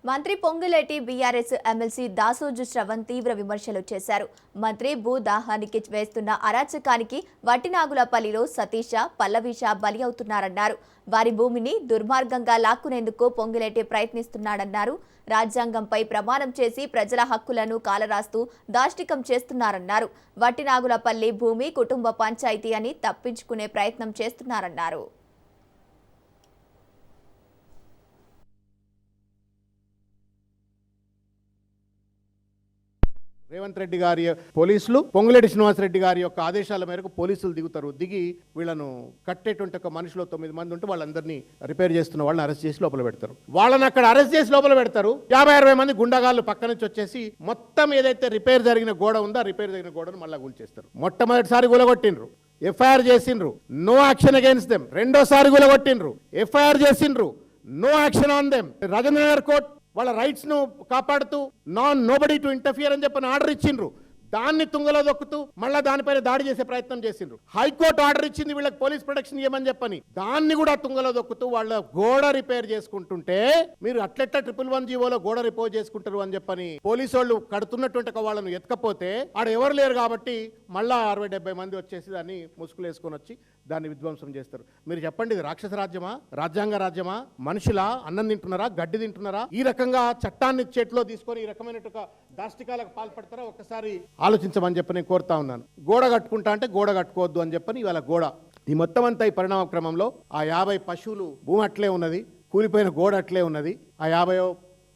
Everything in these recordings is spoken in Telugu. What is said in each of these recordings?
మంత్రి పొంగులేటి బీఆర్ఎస్ ఎమ్మెల్సీ దాసోజు శ్రవణ్ తీవ్ర విమర్శలు చేశారు. మంత్రి భూ దాహానికి వేస్తున్న అరాచకానికి వట్టినాగులపల్లిలో సతీష, పల్లవీష బలి అవుతున్నారన్నారు. వారి భూమిని దుర్మార్గంగా లాక్కునేందుకు పొంగులేటి ప్రయత్నిస్తున్నాడన్నారు. రాజ్యాంగంపై ప్రమాణం చేసి ప్రజల హక్కులను కాలరాస్తూ దాష్టికం చేస్తున్నారన్నారు. వట్టినాగులపల్లి భూమి కుటుంబ పంచాయతీ అని తప్పించుకునే ప్రయత్నం చేస్తున్నారన్నారు. రేవంత్ రెడ్డి గారి పోలీసులు పొంగులేటి శ్రీనివాసరెడ్డి గారి యొక్క ఆదేశాల మేరకు పోలీసులు దిగి వీళ్ళను కట్టేటువంటి ఒక మనుషులు 9 మంది ఉంటే వాళ్ళందరినీ రిపేర్ చేస్తున్న వాళ్ళని అరెస్ట్ చేసి లోపల పెడతారు. వాళ్ళని అక్కడ అరెస్ట్ చేసి లోపల పెడతారు. 50-60 మంది గుండాగాళ్ళు పక్క నుంచి వచ్చేసి మొత్తం ఏదైతే రిపేర్ జరిగిన గోడ ఉందో రిపేర్ జరిగిన గోడను మళ్ళీ కూల్చేస్తారు. మొట్టమొదటిసారి కూలగొట్టిండ్రు, ఎఫ్ఐఆర్ చేసిండ్రు, నో యాక్షన్ అగైన్స్ దెమ్. రెండోసారి కూలగొట్టిండ్రు, ఎఫ్ఐఆర్ చేసిండ్రు, no action on them. Rajendranagar court వాళ్ళ రైట్స్ ను కాపాడుతూ నోబడీ టు ఇంటర్ఫియర్ అని చెప్పని ఆర్డర్ ఇచ్చిండ్రు. దాన్ని తుంగలో దొక్కుతూ మళ్ళీ దానిపైన దాడి చేసే ప్రయత్నం చేసిండ్రు. హైకోర్టు ఆర్డర్ ఇచ్చింది వీళ్ళకి పోలీస్ ప్రొటెక్షన్ ఇవ్వమని చెప్పని, దాన్ని కూడా తుంగలో దొక్కుతూ వాళ్ళ గోడ రిపేర్ చేసుకుంటుంటే మీరు అట్లెట్లా 111 జీవోలో గోడ రిపేర్ చేసుకుంటారు అని చెప్పని పోలీసు వాళ్ళు కడుతున్నటువంటి వాళ్ళను ఎత్తుకపోతే ఆడ ఎవరు లేరు కాబట్టి మళ్ళా 60-70 మంది వచ్చేసి దాన్ని ముసుగులు వేసుకొని వచ్చి దాన్ని విధ్వంసం చేస్తారు. మీరు చెప్పండి, ఇది రాక్షస రాజ్యమా, రాజ్యాంగ రాజ్యమా? మనుషులా? అన్నం తింటున్నారా, గడ్డి తింటున్నారా? ఈ రకంగా చట్టాన్ని చేతిలో తీసుకొని ఈ రకమైన దాష్టికాలకు పాల్పడతారా? ఒక్కసారి ఆలోచించమని చెప్పి నేను కోరుతా ఉన్నాను. గోడ కట్టుకుంటా అంటే గోడ కట్టుకోవద్దు అని చెప్పని ఇవాళ గోడ ఈ మొత్తం అంతా ఈ పరిణామ క్రమంలో ఆ 50 పశువులు భూమి అట్లే ఉన్నది, కూలిపోయిన గోడ అట్లే ఉన్నది. ఆ 50,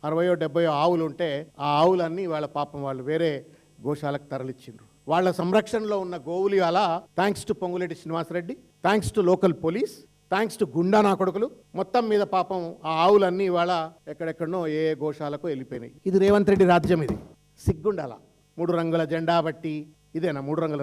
60, 70 ఆవులు ఉంటే ఆ ఆవులన్నీ వాళ్ళ పాపం వాళ్ళు వేరే గోశాలకు తరలిచ్చిండ్రు. వాళ్ళ సంరక్షణలో ఉన్న గోవులు అలా thanks to Ponguleti Srinivasa Reddy, thanks to local police, thanks to గుండా నా కొడుకులు, మొత్తం మీద పాపం ఆ ఆవులన్నీ ఇవాళ ఎక్కడెక్కడనో ఏ గోశాలకు వెళ్ళిపోయినాయి. ఇది రేవంత్ రెడ్డి రాజ్యం. ఇది సిగ్గుండాల. 3 రంగుల జెండా బట్టి ఇదేనా 3 రంగుల రాజ్యం?